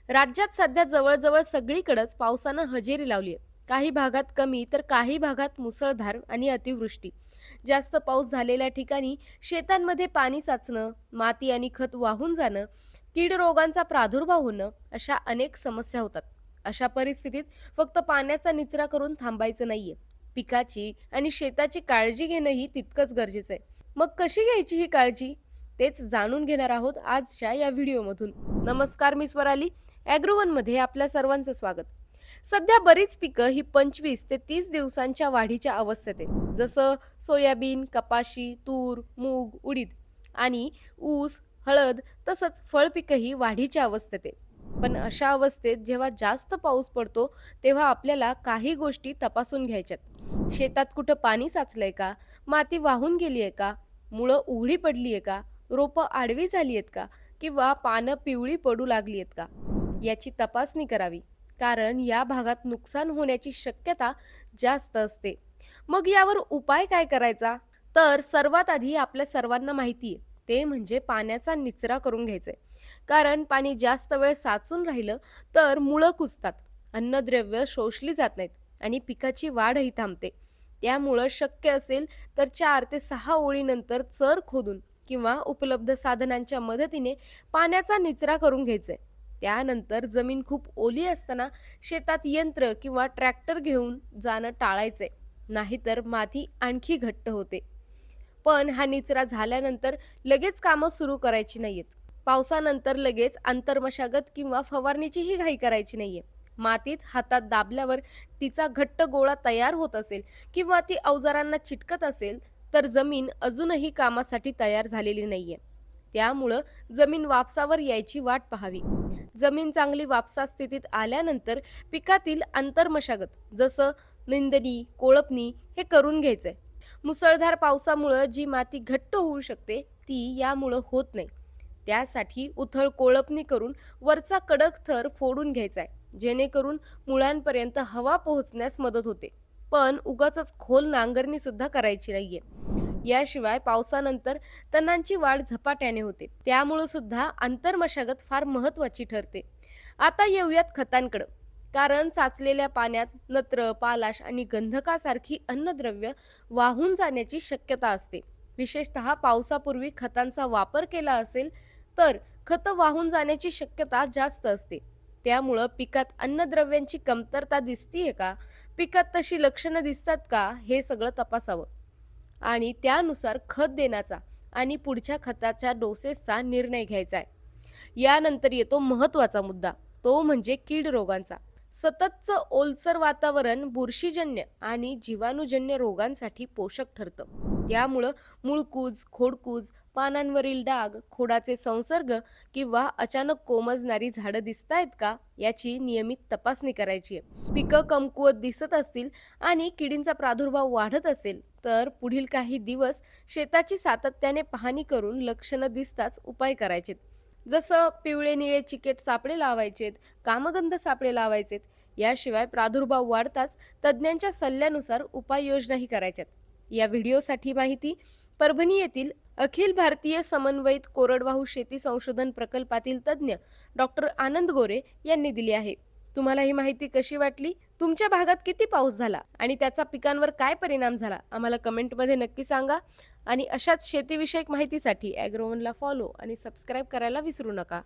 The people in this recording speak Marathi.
राज्यात सध्या जवळजवळ सगळीकडेच पावसानं हजेरी लावली आहे. काही भागात कमी तर काही भागात मुसळधार आणि अतिवृष्टी. जास्त पाऊस झालेल्या ठिकाणी शेतांमध्ये पाणी साचणं, माती आणि खत वाहून जाणं, कीड रोगांचा प्रादुर्भाव होणं अशा अनेक समस्या होतात. अशा परिस्थितीत फक्त पाण्याचा निचरा करून थांबायचं नाहीये. पिकाची आणि शेताची काळजी घेणंही तितकंच गरजेचं आहे. मग कशी घ्यायची ही काळजी? तेच जाणून घेणार आहोत आजच्या या व्हिडिओमधून. नमस्कार, मी स्वराली. ॲग्रोवनमध्ये आपल्या सर्वांचं स्वागत. सध्या बरीच पिकं ही 25 ते 30 दिवसांच्या वाढीच्या अवस्थेत आहे. जसं सोयाबीन, कपाशी, तूर, मूग, उडीद आणि ऊस, हळद तसंच फळपिकंही वाढीच्या अवस्थेत आहे. पण अशा अवस्थेत जेव्हा जास्त पाऊस पडतो तेव्हा आपल्याला काही गोष्टी तपासून घ्यायच्यात. शेतात कुठं पाणी साचलंय का? माती वाहून गेली आहे का? मुळं उघडी पडली आहे का? रोपं आडवी झाली आहेत का? किंवा पानं पिवळी पडू लागली आहेत का? याची तपासणी करावी, कारण या भागात नुकसान होण्याची शक्यता जास्त असते. मग यावर उपाय काय करायचा? तर सर्वात आधी आपल्या सर्वांना माहिती आहे, ते म्हणजे पाण्याचा निचरा करून घ्यायचा आहे. कारण पाणी जास्त वेळ साचून राहिलं तर मुळं कुजतात, अन्नद्रव्य शोषली जात नाहीत आणि पिकाची वाढही थांबते. त्यामुळं शक्य असेल तर 4 ते 6 ओळीनंतर चर खोदून किंवा उपलब्ध साधनांच्या मदतीने पाण्याचा निचरा करून घ्यायचाय. त्यानंतर जमीन खूप ओली असताना शेतात यंत्र किंवा ट्रॅक्टर घेऊन जाणं टाळायचंय, नाहीतर माती आणखी घट्ट होते. पण हा निचरा झाल्यानंतर लगेच कामं सुरू करायची नाहीयेत. पावसानंतर लगेच आंतरमशागत किंवा फवारणीचीही घाई करायची नाहीये. मातीत हातात दाबल्यावर तिचा घट्ट गोळा तयार होत असेल किंवा ती अवजारांना चिटकत असेल तर जमीन अजूनही कामासाठी तयार झालेली नाहीये. त्यामुळं जमीन वापसावर यायची वाट पाहावी. जमीन चांगली वापसा स्थितीत आल्यानंतर पिकातील आंतरमशागत जसं निंदणी, कोळपणी हे करून घ्यायचंय. मुसळधार पावसामुळं जी माती घट्ट होऊ शकते ती यामुळं होत नाही. त्यासाठी उथळ कोळपणी करून वरचा कडक थर फोडून घ्यायचा आहे, जेणेकरून मुळांपर्यंत हवा पोहोचण्यास मदत होते. पण उगाचच खोल नांगरणी सुद्धा करायची नाहीये. याशिवाय पावसानंतर तणांची वाढ झपाट्याने होते, त्यामुळे सुद्धा आंतरमशागत फार महत्वाची ठरते. आता येऊयात खतांकडे. कारण साचलेल्या पाण्यात नत्र, पालाश आणि गंधकासारखी अन्नद्रव्य वाहून जाण्याची शक्यता असते. विशेषतः पावसापूर्वी खतांचा वापर केला असेल तर खतं वाहून जाण्याची शक्यता जास्त असते. त्यामुळं पिकात अन्नद्रव्यांची कमतरता दिसतीये का, पिकात तशी लक्षणं दिसतात का, हे सगळं तपासावं आणि त्यानुसार खत देण्याचा आणि पुढच्या खताच्या डोसेसचा निर्णय घ्यायचा आहे. यानंतर येतो महत्त्वाचा मुद्दा, तो म्हणजे कीड रोगांचा. सततचं ओलसर वातावरण बुरशीजन्य आणि जीवाणूजन्य रोगांसाठी पोषक ठरतं. त्यामुळं मूळकूज, खोडकूज, पानांवरील डाग, खोडाचे संसर्ग किंवा अचानक कोमजणारी झाडं दिसतायत का, याची नियमित तपासणी करायची आहे. पिकं कमकुवत दिसत असतील आणि किडींचा प्रादुर्भाव वाढत असेल तर पुढील काही दिवस शेताची सातत्याने पाहणी करून लक्षणं दिसताच उपाय करायचेत. जसं पिवळे निळे चिकेट सापळे लावायचेत, कामगंध सापळे लावायचेत. याशिवाय प्रादुर्भाव वाढताच तज्ज्ञांच्या सल्ल्यानुसार उपाययोजनाही करायच्यात. या व्हिडिओसाठी माहिती परभणी येथील अखिल भारतीय समन्वयित कोरडवाहू शेती संशोधन प्रकल्पातील तज्ज्ञ डॉक्टर आनंद गोरे यांनी दिली आहे. तुम्हाला ही माहिती कशी वाटली? तुमच्या भागात किती पाऊस झाला आणि त्याचा पिकांवर काय परिणाम झाला? आम्हाला कमेंटमध्ये नक्की सांगा. आणि अशाच शेतीविषयक माहितीसाठी ॲग्रोवनला फॉलो आणि सबस्क्राईब करायला विसरू नका.